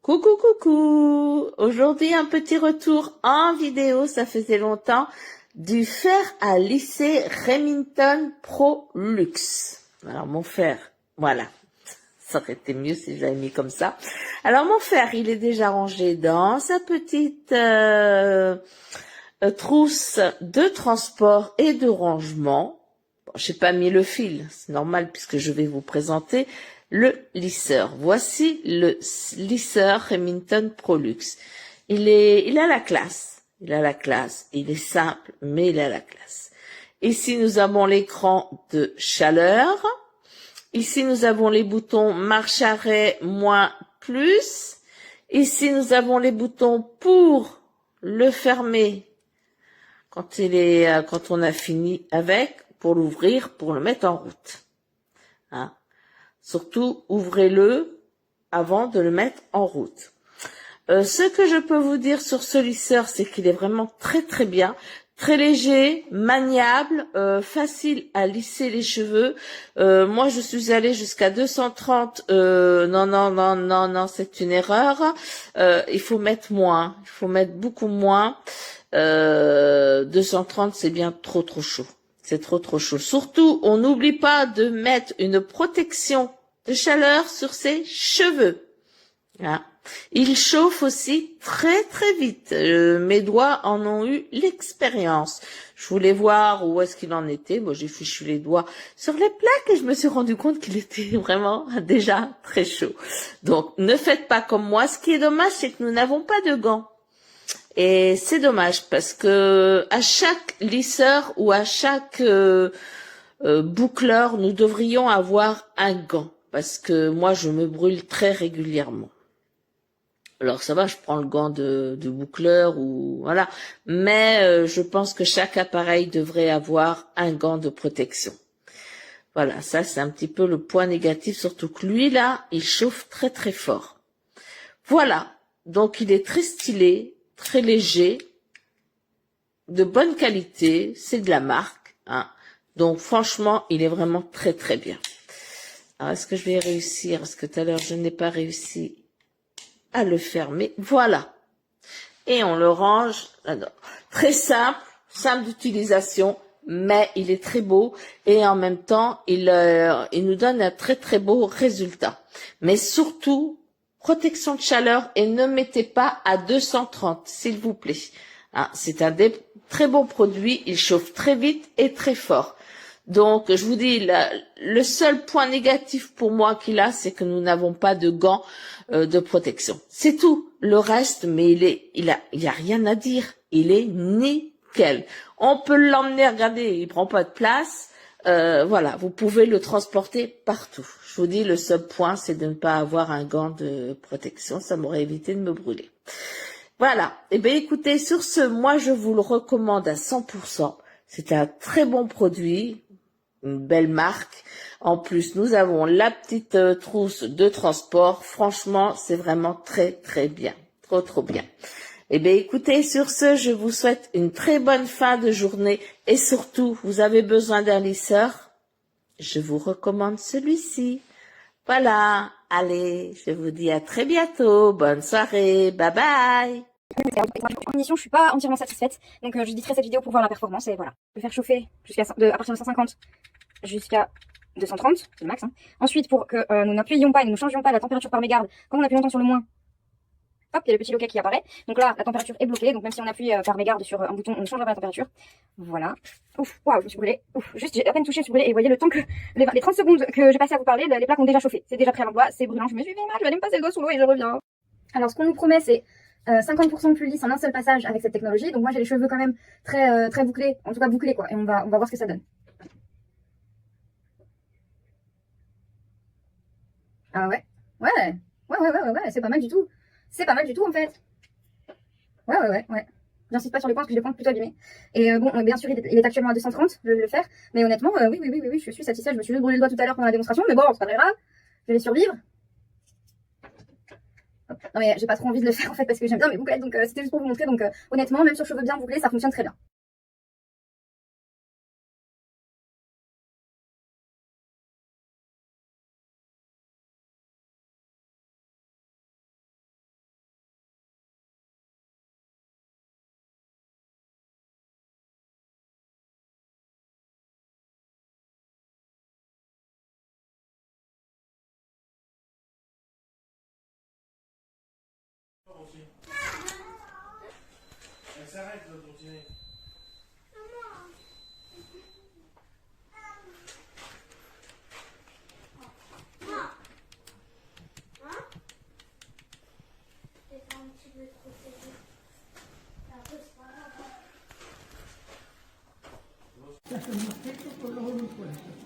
Coucou, coucou! Aujourd'hui, un petit retour en vidéo, ça faisait longtemps, du fer à lisser Remington Pro Luxe. Alors, mon fer, voilà. Ça aurait été mieux si je l'avais mis comme ça. Alors, mon fer, il est déjà rangé dans sa petite trousse de transport et de rangement. Bon, j'ai pas mis le fil, c'est normal puisque je vais vous présenter le lisseur. Voici le lisseur Remington Pro Luxe. Il a la classe. Il a la classe. Il est simple, mais il a la classe. Ici, nous avons l'écran de chaleur. Ici, nous avons les boutons marche arrêt, moins, plus. Ici, nous avons les boutons pour le fermer quand on a fini avec, pour l'ouvrir, pour le mettre en route. Hein. Surtout, ouvrez-le avant de le mettre en route. Ce que je peux vous dire sur ce lisseur, c'est qu'il est vraiment très très bien, très léger, maniable, facile à lisser les cheveux. Moi, je suis allée jusqu'à 230. Non, c'est une erreur. Il faut mettre moins, il faut mettre beaucoup moins. 230, c'est bien trop chaud. C'est trop chaud. Surtout, on n'oublie pas de mettre une protection de chaleur sur ses cheveux. Hein. Il chauffe aussi très très vite. Mes doigts en ont eu l'expérience. Je voulais voir où est-ce qu'il en était. Bon, j'ai fichu les doigts sur les plaques et je me suis rendu compte qu'il était vraiment déjà très chaud. Donc, ne faites pas comme moi. Ce qui est dommage, c'est que nous n'avons pas de gants. Et c'est dommage parce que à chaque lisseur ou à chaque boucleur, nous devrions avoir un gant parce que moi, je me brûle très régulièrement. Alors ça va, je prends le gant de boucleur ou voilà, mais je pense que chaque appareil devrait avoir un gant de protection. Voilà, ça c'est un petit peu le point négatif, surtout que lui là, il chauffe très très fort. Voilà, donc il est très stylé, très léger, de bonne qualité, c'est de la marque, hein. Donc franchement, il est vraiment très très bien. Alors est-ce que je vais réussir? Parce que tout à l'heure je n'ai pas réussi à le fermer. Voilà. Et on le range là-dedans. Très simple, simple d'utilisation, mais il est très beau et en même temps, il nous donne un très très beau résultat. Mais surtout, protection de chaleur et ne mettez pas à 230, s'il vous plaît. Hein, c'est un très bon produit, il chauffe très vite et très fort. Donc, je vous dis, le seul point négatif pour moi qu'il a, c'est que nous n'avons pas de gants de protection. C'est tout. Le reste, mais il y a rien à dire. Il est nickel. On peut l'emmener, regardez, il prend pas de place. Voilà, vous pouvez le transporter partout. Je vous dis, le seul point, c'est de ne pas avoir un gant de protection. Ça m'aurait évité de me brûler. Voilà. Eh bien, écoutez, sur ce, moi, je vous le recommande à 100%. C'est un très bon produit, une belle marque. En plus, nous avons la petite trousse de transport. Franchement, c'est vraiment très, très bien. Trop bien. Eh bien, écoutez, sur ce, je vous souhaite une très bonne fin de journée. Et surtout, vous avez besoin d'un lisseur? Je vous recommande celui-ci. Voilà. Allez, je vous dis à très bientôt. Bonne soirée. Bye bye. En finition, je suis pas entièrement satisfaite, donc j'éditerai cette vidéo pour voir la performance et voilà. Je vais faire chauffer à partir de 150 jusqu'à 230, c'est le max. Hein. Ensuite, pour que nous n'appuyions pas et nous ne changions pas la température par mégarde, quand on appuie longtemps sur le moins, hop, il y a le petit loquet qui apparaît. Donc là, la température est bloquée, donc même si on appuie par mégarde sur un bouton, on ne changera pas la température. Voilà. Ouf, waouh, je me suis brûlée. Ouf, juste, j'ai à peine touché, je me suis brûlée. Et vous voyez le temps que, les 30 secondes que j'ai passé à vous parler, les plaques ont déjà chauffé. C'est déjà prêt à l'emploi, c'est brûlant, je me suis fait mal, je vais aller me passer le doigt sous l'eau et je reviens. Alors, ce qu'on nous promet, c'est 50% plus lisse en un seul passage avec cette technologie. Donc moi j'ai les cheveux quand même très bouclés, en tout cas bouclés quoi. Et on va voir ce que ça donne. Ah ouais, c'est pas mal du tout. C'est pas mal du tout en fait. Ouais. J'insiste pas sur les points parce que j'ai les points plutôt abîmés. Et bon, bien sûr il est actuellement à 230, je vais le faire. Mais honnêtement, oui, je suis satisfaite. Je me suis juste brûlé le doigt tout à l'heure pendant la démonstration. Mais bon, c'est pas très grave. Je vais survivre. Non mais j'ai pas trop envie de le faire en fait parce que j'aime bien mes bouclettes. Donc c'était juste pour vous montrer. Donc honnêtement, même sur cheveux bien bouclés, ça fonctionne très bien. Elle s'arrête là, ton tien. Un petit peu trop serré. Après, c'est pas grave. Ça fait monter pour le renouvellement.